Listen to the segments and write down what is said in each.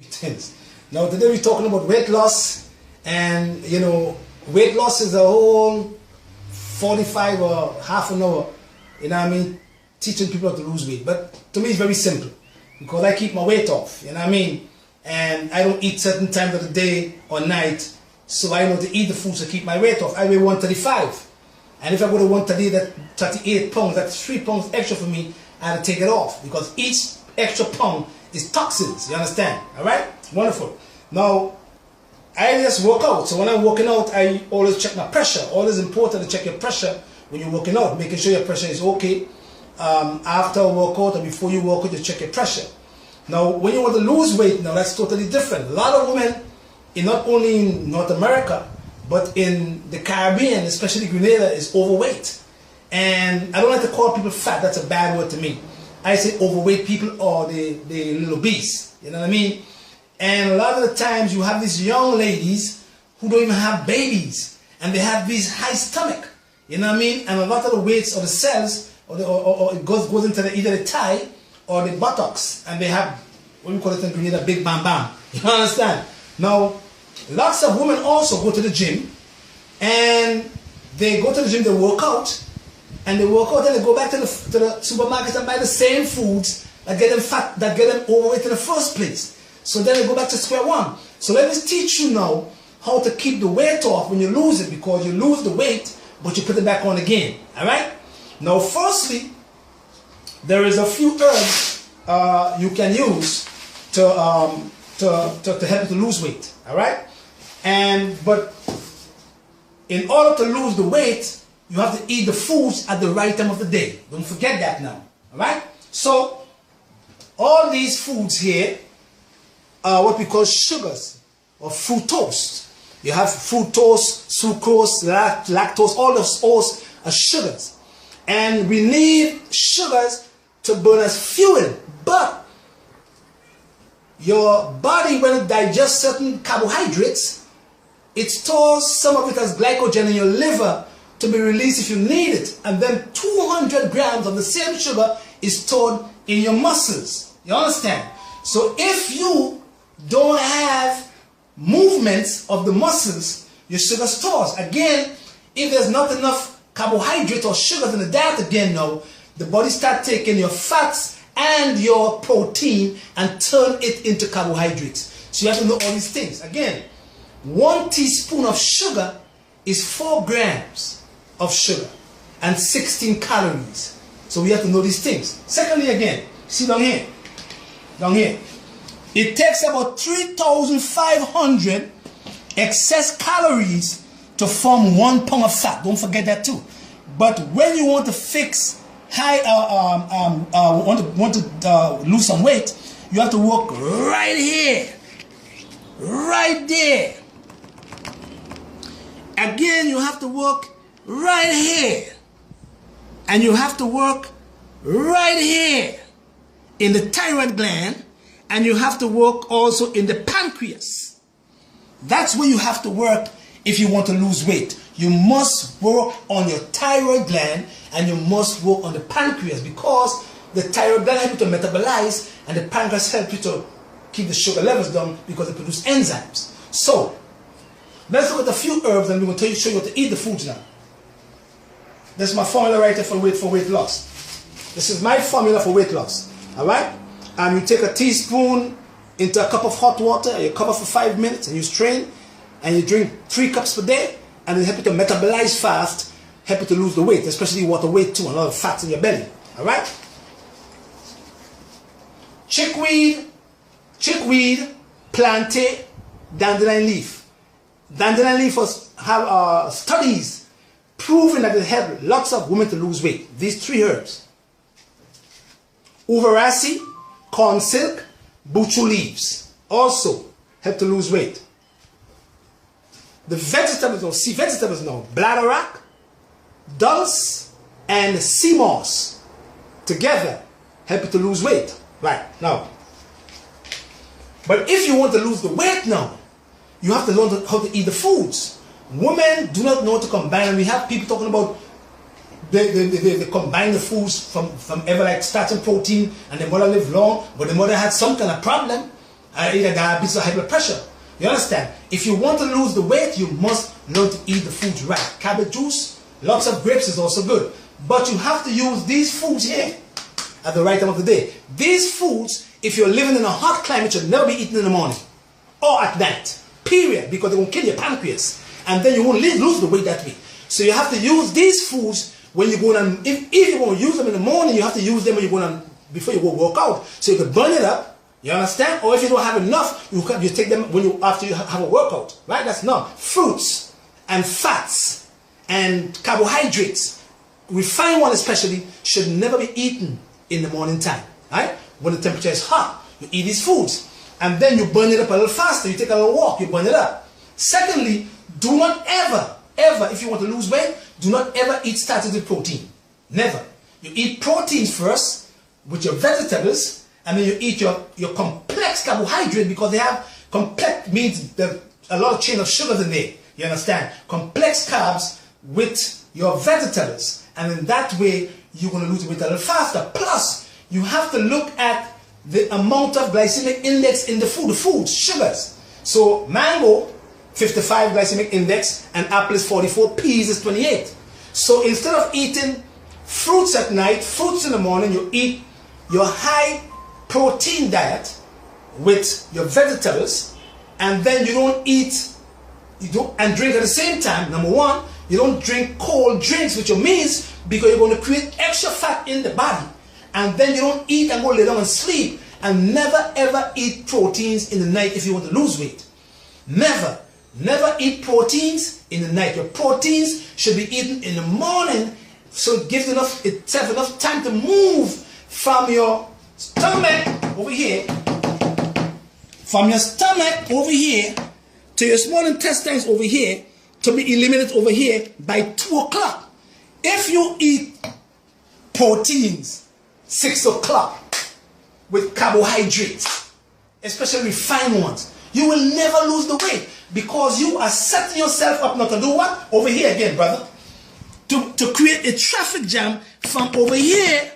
Things. Now today we're talking about weight loss, and weight loss is a whole 45 or half an hour, teaching people how to lose weight. But to me it's very simple, because I keep my weight off, and I don't eat certain times of the day or night, so I know to eat the foods to keep my weight off. I weigh 135, and if I go to 130, that's 38 pounds, that's 3 pounds extra for me. I have to take it off, because each extra pound is toxins, you understand? Alright? Wonderful. Now, I just work out. So when I'm working out, I always check my pressure. Always important to check your pressure when you're working out, making sure your pressure is okay. After a workout or before you work out, you check your pressure. Now, when you want to lose weight, now that's totally different. A lot of women, not only in North America, but in the Caribbean, especially Grenada, is overweight. And I don't like to call people fat. That's a bad word to me. I say overweight people, or the little obese, you know what I mean? And a lot of the times you have these young ladies who don't even have babies, and they have this high stomach, you know what I mean? And a lot of the weights or the cells, or it goes into either the thigh or the buttocks, and they have, what we call it in Grenada, big bam bam, you understand? Now, lots of women also go to the gym, and they go to the gym, they work out, and they work out, and they go back to the supermarket and buy the same foods that get them fat, that get them overweight in the first place. So then they go back to square one. So let me teach you now how to keep the weight off when you lose it, because you lose the weight, but you put it back on again. Alright? Now firstly, there is a few herbs you can use to help you to lose weight. Alright? But in order to lose the weight, you have to eat the foods at the right time of the day. Don't forget that now. Alright? So, all these foods here are what we call sugars, or fructose. You have fructose, sucrose, lactose, all those are sugars. And we need sugars to burn as fuel. But your body, when it digests certain carbohydrates, it stores some of it as glycogen in your liver to be released if you need it. And then 200 grams of the same sugar is stored in your muscles. You understand? So if you don't have movements of the muscles, your sugar stores. Again, if there's not enough carbohydrate or sugars in the diet again now, the body starts taking your fats and your protein and turn it into carbohydrates. So you have to know all these things. Again, 1 teaspoon of sugar is 4 grams of sugar and 16 calories. So we have to know these things. Secondly, again, see down here, it takes about 3,500 excess calories to form 1 pound of fat. Don't forget that too. But when you want to fix want to lose some weight, you have to work right here, right there. Again, you have to work right here, and you have to work right here in the thyroid gland, and you have to work also in the pancreas. That's where you have to work if you want to lose weight. You must work on your thyroid gland, and you must work on the pancreas, because the thyroid gland helps you to metabolize, and the pancreas helps you to keep the sugar levels down because it produces enzymes. So let's look at a few herbs, and we're going to show you how to eat the foods now. This is my formula right here for weight loss. This is my formula for weight loss. Alright? And you take a teaspoon into a cup of hot water, and you cover for 5 minutes, and you strain, and you drink 3 cups per day, and it helps you to metabolize fast, help you to lose the weight, especially water weight too, and a lot of fats in your belly. Alright? Chickweed, plantain, dandelion leaf. Dandelion leaf have studies proving that it helps lots of women to lose weight. These 3 herbs: uvarasi, corn silk, buchu leaves also help to lose weight. The vegetables, or sea vegetables now, bladderwrack, dulse, and sea moss together help you to lose weight. Right, now. But if you want to lose the weight now, you have to learn how to eat the foods. Women do not know how to combine, and we have people talking about they combine the foods from ever, like starting protein, and the mother lived long, but the mother had some kind of problem. either diabetes or high blood pressure. You understand? If you want to lose the weight, you must learn to eat the foods right. Cabbage juice, lots of grapes is also good. But you have to use these foods here at the right time of the day. These foods, if you're living in a hot climate, should never be eaten in the morning or at night. Period. Because they won't kill your pancreas. And then you won't lose the weight that way. So you have to use these foods when you're going on. If you want to use them in the morning, you have to use them when you're going on before you go work out. So you can burn it up. You understand? Or if you don't have enough, you take them after you have a workout. Right? That's not. Fruits and fats and carbohydrates, refined one especially, should never be eaten in the morning time. Right? When the temperature is hot, you eat these foods. And then you burn it up a little faster. You take a little walk, you burn it up. Secondly, do not ever, if you want to lose weight, do not ever eat started with protein. Never. You eat proteins first with your vegetables, and then you eat your complex carbohydrate, because they have complex, means there's a lot of chain of sugars in there. You understand? Complex carbs with your vegetables. And in that way, you're going to lose weight a little faster. Plus, you have to look at the amount of glycemic index in the foods, sugars. So mango, 55 glycemic index, and apple is 44, peas is 28. So instead of eating fruits at night, fruits in the morning, you eat your high protein diet with your vegetables, and then you don't eat, and drink at the same time. Number one, you don't drink cold drinks with your meals, because you're going to create extra fat in the body. And then you don't eat and go lay down and sleep. And never ever eat proteins in the night if you want to lose weight. Never eat proteins in the night. Your proteins should be eaten in the morning, so it gives itself enough time to move from your stomach over here, to your small intestines over here, to be eliminated over here by 2 o'clock. If you eat proteins 6 o'clock with carbohydrates, especially refined ones, you will never lose the weight, because you are setting yourself up not to do what? Over here again, brother. To create a traffic jam from over here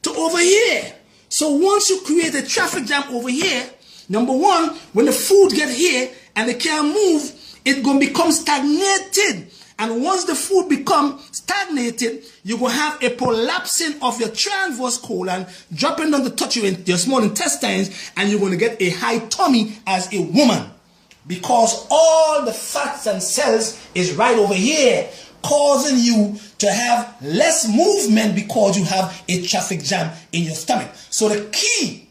to over here. So once you create a traffic jam over here, number one, when the food get here and they can't move, it's going to become stagnated. And once the food becomes stagnated, you're going to have a prolapsing of your transverse colon, dropping down to touch your small intestines, and you're going to get a high tummy as a woman. Because all the fats and cells is right over here, causing you to have less movement because you have a traffic jam in your stomach. So the key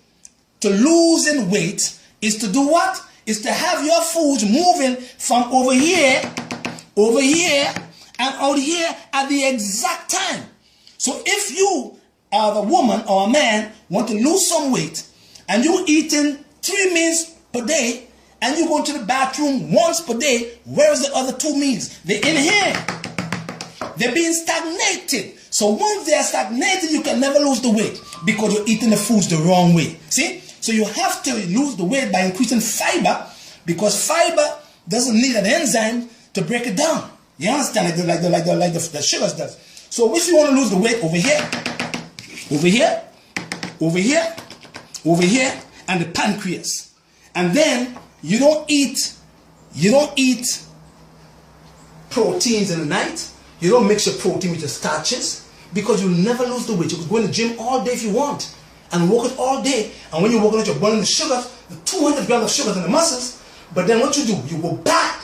to losing weight is to do what? Is to have your foods moving from over here, and out here at the exact time. So if you are the woman or a man want to lose some weight, and you're eating 3 meals per day, and you go to the bathroom once per day, where is the other 2 meals? They're in here. They're being stagnated. So once they're stagnated, you can never lose the weight, because you're eating the foods the wrong way. See? So you have to lose the weight by increasing fiber, because fiber doesn't need an enzyme to break it down. You understand? Like the sugars does. So if you want to lose the weight, over here, and the pancreas. And then you don't eat proteins in the night. You don't mix your protein with your starches, because you'll never lose the weight. You could go in the gym all day if you want, and work it all day. And when you're working out, you're burning the sugars, the 200 grams of sugars in the muscles. But then what you do, you go back.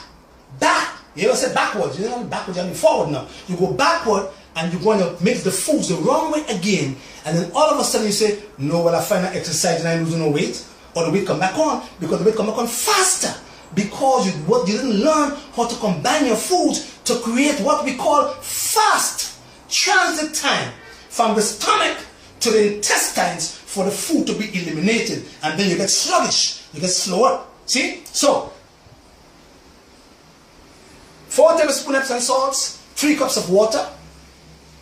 You ever said backwards? You know, backwards, you have to be forward now. You go backward, and you're going to mix the foods the wrong way again. And then all of a sudden you say, no, well, I find that exercise and I'm losing no weight. Or the weight come back on, because the weight come back on faster. Because you didn't learn how to combine your foods to create what we call fast transit time from the stomach to the intestines for the food to be eliminated. And then you get sluggish, you get slower. See? So, 4 tablespoons Epsom salts, 3 cups of water,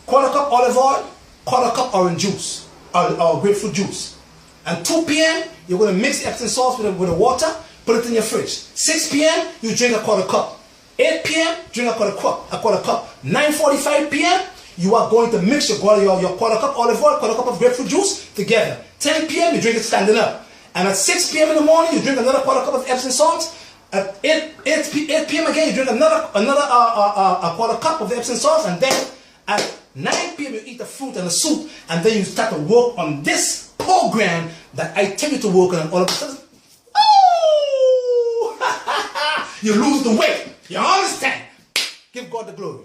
1/4 cup olive oil, 1/4 cup orange juice, or grapefruit juice. And 2 p.m., you're going to mix the Epsom salts with the water, put it in your fridge. 6 p.m., you drink 1/4 cup. 8 p.m., drink 1/4 cup. 9:45 p.m., you are going to mix your 1/4 cup olive oil, 1/4 cup of grapefruit juice together. 10 p.m., you drink it standing up. And at 6 p.m. in the morning, you drink another quarter cup of Epsom salts. At 8 p.m. again, you drink another quarter cup of Epsom salts. And then at 9 p.m. you eat the fruit and the soup. And then you start to work on this program that I tell you to work on. All of a sudden, oh! You lose the weight. You understand? Give God the glory.